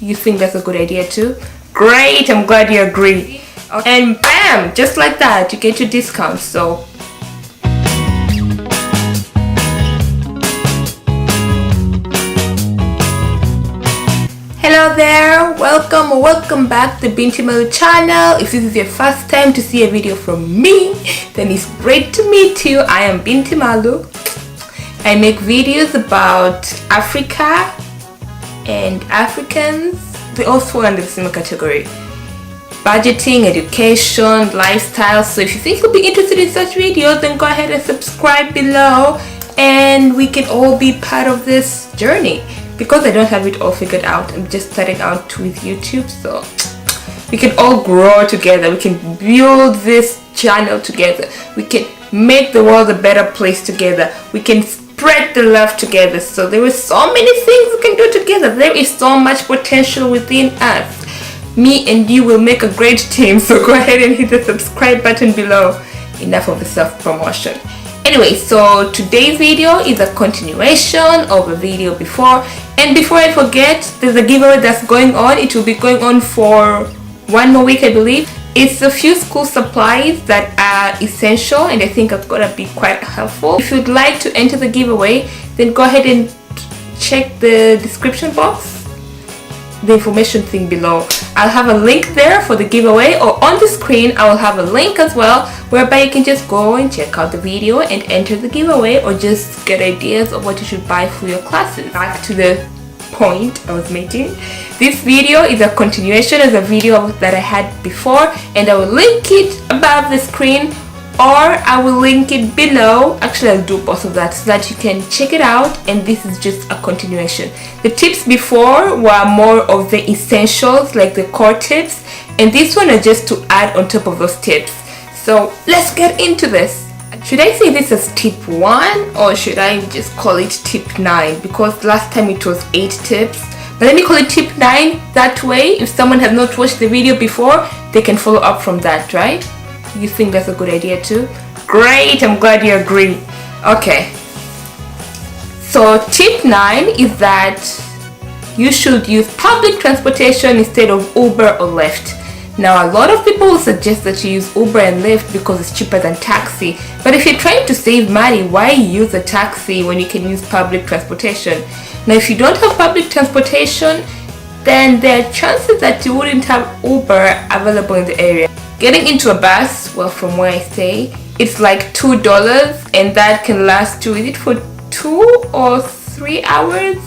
You think that's a good idea too? Great, I'm glad you agree. Okay. And bam, just like that, you get your discount. So hello there, welcome back to Binti Malu channel. If this is your first time to see a video from me, then it's great to meet you. I am Binti Malu. I make videos about Africa and Africans. They all fall under the same category: budgeting, education, lifestyle. So if you think you'll be interested in such videos, then go ahead and subscribe below and we can all be part of this journey. Because I don't have it all figured out, I'm just starting out with YouTube, so we can all grow together. We can build this channel together. We can make the world a better place together. We can spread the love together. So there is so many things we can do together. There is so much potential within us. Me and you will make a great team, so go ahead and hit the subscribe button below. Enough of the self-promotion. Anyway, so today's video is a continuation of a video before. And before I forget, there's a giveaway that's going on. It will be going on for 1 more week, I believe. It's a few school supplies that are essential and I think are gonna be quite helpful. If you'd like to enter the giveaway, then go ahead and check the description box, the information thing below. I'll have a link there for the giveaway, or on the screen I will have a link as well whereby you can just go and check out the video and enter the giveaway, or just get ideas of what you should buy for your classes. Back to the point I was making. This video is a continuation of the video that I had before, and I will link it above the screen or I will link it below. Actually, I'll do both of that so that you can check it out, and this is just a continuation. The tips before were more of the essentials, like the core tips, and this one are just to add on top of those tips. So let's get into this. Should I say this as tip 1 or should I just call it tip 9? Because last time it was 8 tips. But let me call it tip 9. That way, if someone has not watched the video before, they can follow up from that, right? You think that's a good idea too? Great, I'm glad you agree. Okay. So tip 9 is that you should use public transportation instead of Uber or Lyft. Now, a lot of people will suggest that you use Uber and Lyft because it's cheaper than taxi. But if you're trying to save money, why use a taxi when you can use public transportation? Now, if you don't have public transportation, then there are chances that you wouldn't have Uber available in the area. Getting into a bus, well, from where I stay, it's like $2, and that can last you, is it for 2 or 3 hours?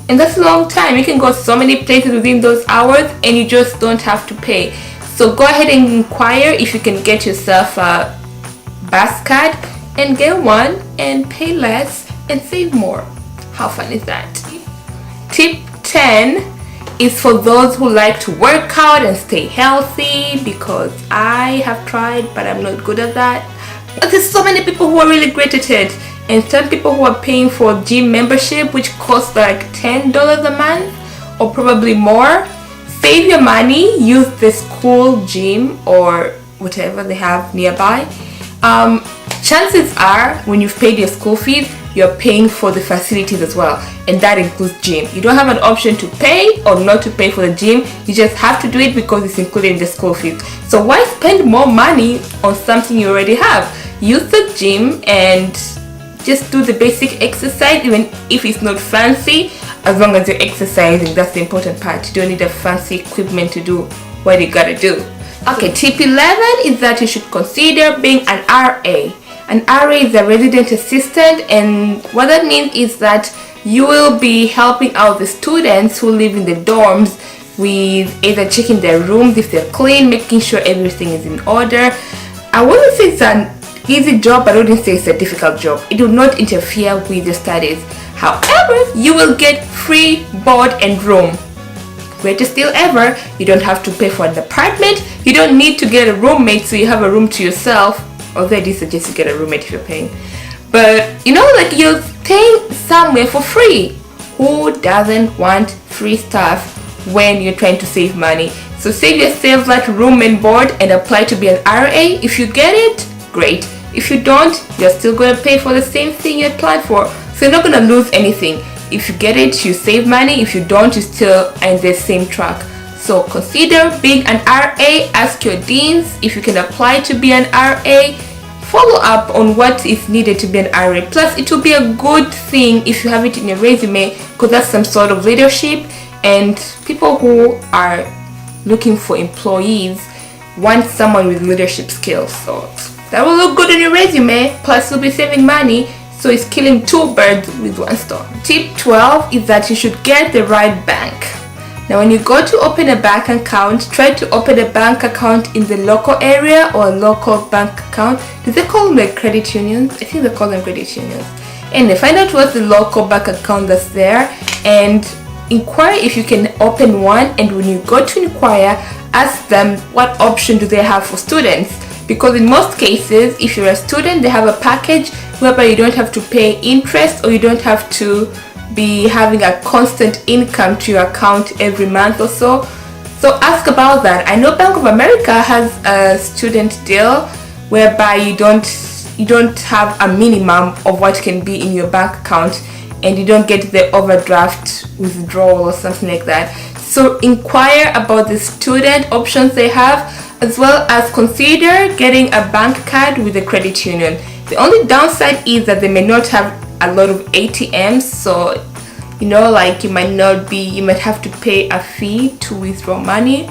And that's a long time. You can go so many places within those hours and you just don't have to pay. So go ahead and inquire if you can get yourself a bus card and get one and pay less and save more. How fun is that? Tip 10 is for those who like to work out and stay healthy, because I have tried but I'm not good at that. But there's so many people who are really great at it. And some people who are paying for gym membership, which costs like $10 a month or probably more. Save your money, use the school gym or whatever they have nearby. Chances are when you've paid your school fees, you're paying for the facilities as well, and that includes gym. You don't have an option to pay or not to pay for the gym. You just have to do it because it's included in the school fees. So why spend more money on something you already have? Use the gym and just do the basic exercise, even if it's not fancy. As long as you're exercising, that's the important part. You don't need a fancy equipment to do what you gotta do. Okay, tip 11 is that you should consider being an RA. An RA is a resident assistant, and what that means is that you will be helping out the students who live in the dorms with either checking their rooms if they're clean, making sure everything is in order. I wouldn't say it's an easy job, but I wouldn't say it's a difficult job. It will not interfere with your studies. However, you will get free board and room. Greatest deal ever. You don't have to pay for an apartment. You don't need to get a roommate so you have a room to yourself. Although I do suggest you get a roommate if you're paying. But you know, like, you're staying somewhere for free. Who doesn't want free stuff when you're trying to save money? So save yourself that room and board and apply to be an RA. If you get it, great. If you don't, you're still going to pay for the same thing you applied for. So you're not going to lose anything. If you get it, you save money. If you don't, you still in the same track. So consider being an RA. Ask your deans if you can apply to be an RA. Follow up on what is needed to be an RA. Plus, it will be a good thing if you have it in your resume, because that's some sort of leadership, and people who are looking for employees want someone with leadership skills. So that will look good in your resume. Plus, you'll be saving money. So it's killing two birds with one stone. Tip 12 is that you should get the right bank. Now, when you go to open a bank account, try to open a bank account in the local area or a local bank account. Do they call them like credit unions? I think they call them credit unions. And they find out what's the local bank account that's there and inquire if you can open one. And when you go to inquire, ask them what option do they have for students. Because in most cases, if you're a student, they have a package whereby you don't have to pay interest, or you don't have to be having a constant income to your account every month or so. So ask about that. I know Bank of America has a student deal whereby you don't have a minimum of what can be in your bank account, and you don't get the overdraft withdrawal or something like that. So inquire about the student options they have, as well as consider getting a bank card with a credit union. The only downside is that they may not have a lot of ATMs, so like you might have to pay a fee to withdraw money.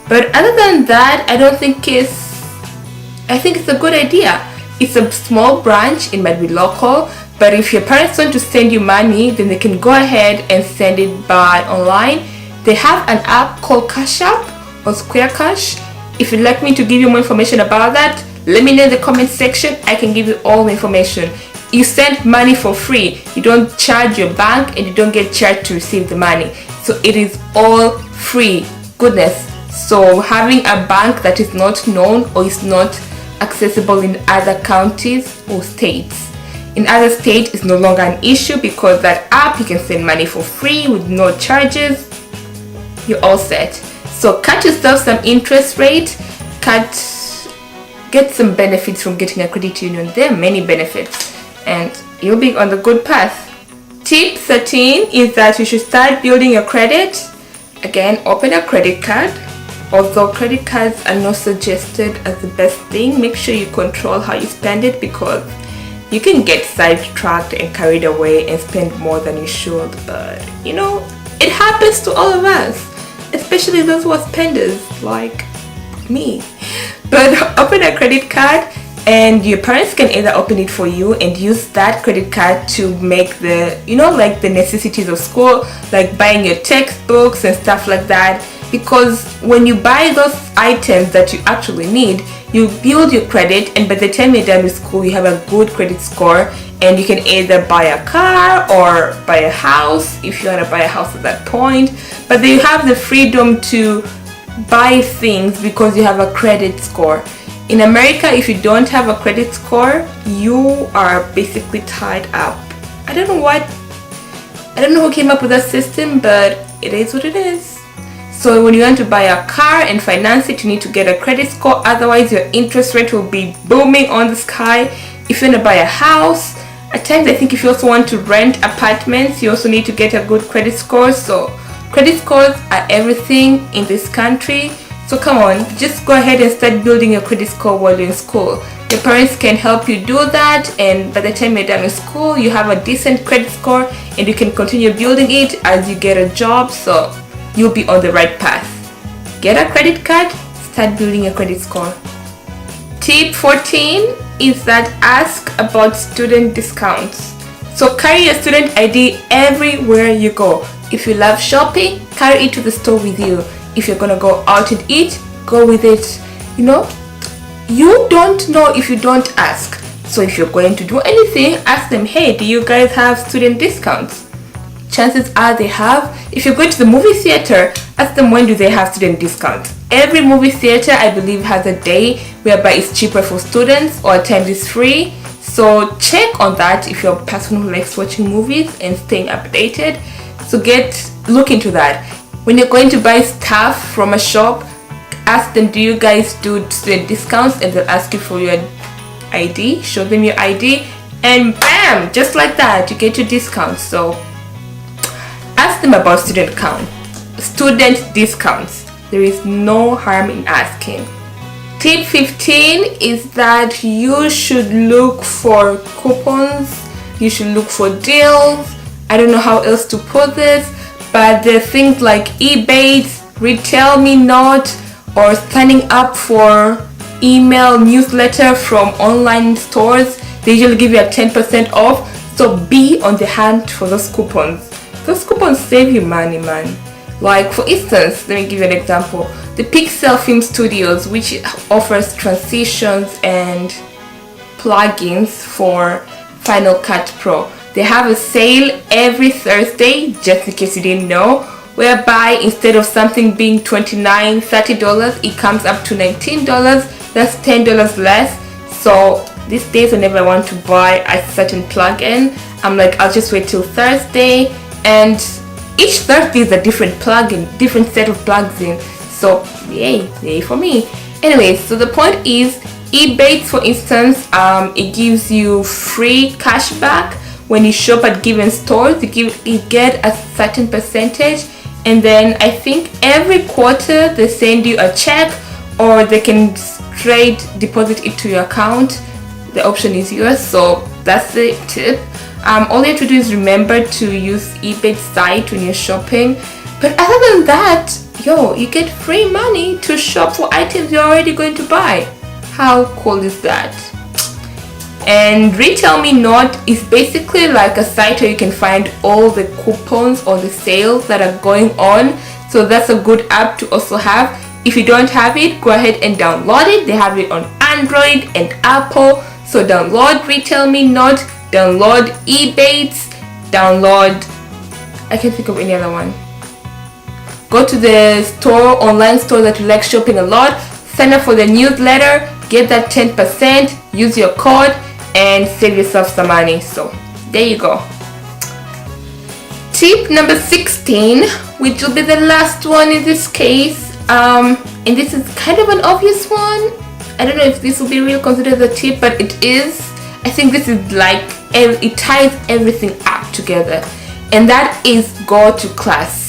But other than that, I think it's a good idea. It's a small branch, it might be local, but if your parents want to send you money, then they can go ahead and send it by online. They have an app called Cash App or Square Cash. If you'd like me to give you more information about that, let me know in the comment section. I can give you all the information. You send money for free. You don't charge your bank, and you don't get charged to receive the money. So it is all free. Goodness. So having a bank that is not known or is not accessible in other counties or states. In other states, it's no longer an issue, because that app, you can send money for free with no charges. You're all set. So cut yourself some interest rate. Get some benefits from getting a credit union. There are many benefits, and you'll be on the good path. Tip 13 is that you should start building your credit. Again, open a credit card. Although credit cards are not suggested as the best thing, make sure you control how you spend it, because you can get sidetracked and carried away and spend more than you should. But it happens to all of us, especially those who are spenders like me. But open a credit card, and your parents can either open it for you and use that credit card to make the the necessities of school, like buying your textbooks and stuff like that. Because when you buy those items that you actually need, you build your credit, and by the time you're done with school, you have a good credit score, and you can either buy a car or buy a house if you want to buy a house at that point. But then you have the freedom to buy things because you have a credit score. In America, if you don't have a credit score, you are basically tied up. I don't know who came up with that system, but it is what it is. So when you want to buy a car and finance it, you need to get a credit score. Otherwise, your interest rate will be booming on the sky. If you want to buy a house, at times I think if you also want to rent apartments, you also need to get a good credit score. So credit scores are everything in this country. So come on, just go ahead and start building your credit score while you're in school. Your parents can help you do that, and by the time you're done with school, you have a decent credit score, and you can continue building it as you get a job. So you'll be on the right path. Get a credit card, start building a credit score. Tip 14 is that ask about student discounts. So carry your student ID everywhere you go. If you love shopping, carry it to the store with you. If you're gonna go out and eat, go with it. You don't know if you don't ask. So if you're going to do anything, ask them, hey, do you guys have student discounts? Chances are they have. If you're going to the movie theater, ask them, when do they have student discounts? Every movie theater, I believe, has a day whereby it's cheaper for students, or at times it's free. So check on that if you're a person who likes watching movies and staying updated. So look into that. When you're going to buy stuff from a shop, ask them, do you guys do student discounts? And they'll ask you for your ID. Show them your ID, and bam, just like that, you get your discounts. So ask them about student discounts. There is no harm in asking. Tip 15 is that you should look for coupons. You should look for deals. I don't know how else to put this, but there are things like Ebates, Retail Me Not, or signing up for email newsletter from online stores. They usually give you a 10% off, so be on the hunt for those coupons. Those coupons save you money, man. Like, for instance, let me give you an example. The Pixel Film Studios, which offers transitions and plugins for Final Cut Pro. They have a sale every Thursday, just in case you didn't know, whereby instead of something being $29, $30, it comes up to $19. That's $10 less. So these days whenever I want to buy a certain plugin, I'm like, I'll just wait till Thursday, and each Thursday is a different plugin, different set of plugs in. So yay for me. Anyway, so the point is, Ebates, for instance, it gives you free cashback when you shop at given stores. You get a certain percentage, and then I think every quarter they send you a check, or they can straight deposit it to your account. The option is yours. So that's the tip. All you have to do is remember to use Ebates site when you're shopping. But other than that, you get free money to shop for items you're already going to buy. How cool is that? And Retail Me Not is basically like a site where you can find all the coupons or the sales that are going on. So that's a good app to also have. If you don't have it, go ahead and download it. They have it on Android and Apple. So download Retail Me Not, download Ebates, download, I can't think of any other one. Go to the store, online store that you like shopping a lot, sign up for the newsletter, get that 10%, use your code, and save yourself some money. So there you go. Tip number 16, which will be the last one in this case, and this is kind of an obvious one. I don't know if this will be really considered a tip, but it is. I think this is like, it ties everything up together, and that is go to class.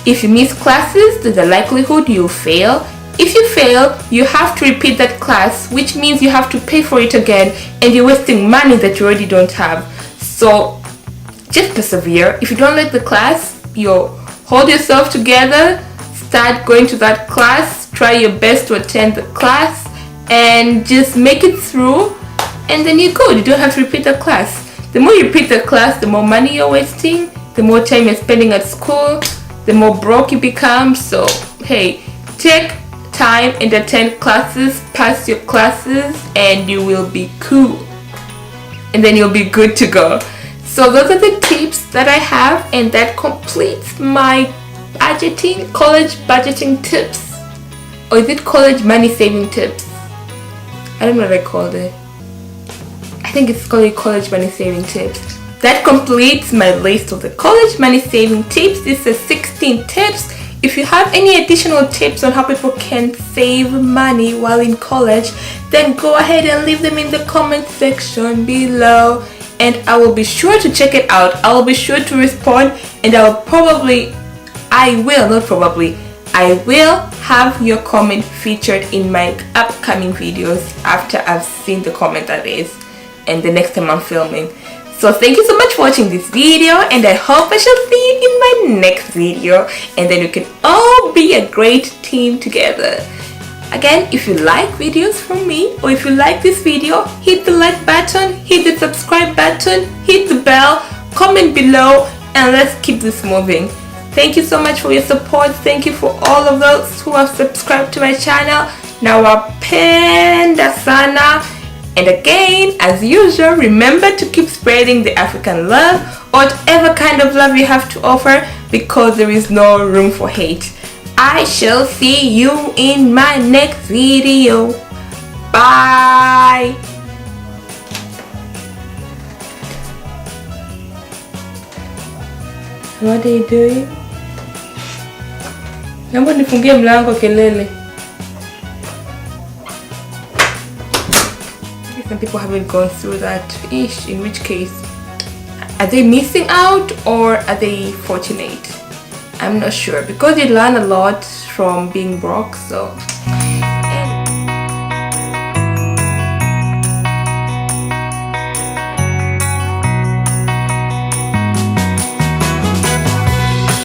If you miss classes, there's a likelihood you'll fail. If you fail, you have to repeat that class, which means you have to pay for it again, and you're wasting money that you already don't have. So just persevere. If you don't like the class, hold yourself together, start going to that class, try your best to attend the class, and just make it through, and then you're good. You don't have to repeat the class. The more you repeat the class, the more money you're wasting, the more time you're spending at school, the more broke you become. So hey, take time and attend classes, pass your classes, and you will be cool, and then you'll be good to go. So those are the tips that I have, and that completes my college budgeting tips. Or is it college money saving tips? I don't know what I called it. I think it's called college money saving tips. That completes my list of the college money saving tips. This is 16 tips. If you have any additional tips on how people can save money while in college, then go ahead and leave them in the comment section below, and I will be sure to check it out. I will be sure to respond, and I will have your comment featured in my upcoming videos after I've seen the comment, that is, and the next time I'm filming. So thank you so much for watching this video, and I hope I shall see you in my next video, and then we can all be a great team together. Again, if you like videos from me, or if you like this video, hit the like button, hit the subscribe button, hit the bell, comment below, and let's keep this moving. Thank you so much for your support. Thank you for all of those who have subscribed to my channel. Nawapenda sana. And again, as usual, remember to keep spreading the African love, or whatever kind of love you have to offer, because there is no room for hate. I shall see you in my next video. Bye. What are you doing? Naomba nifungie mlango kelele. Some people haven't gone through that, in which case, are they missing out or are they fortunate? I'm not sure, because you learn a lot from being broke. So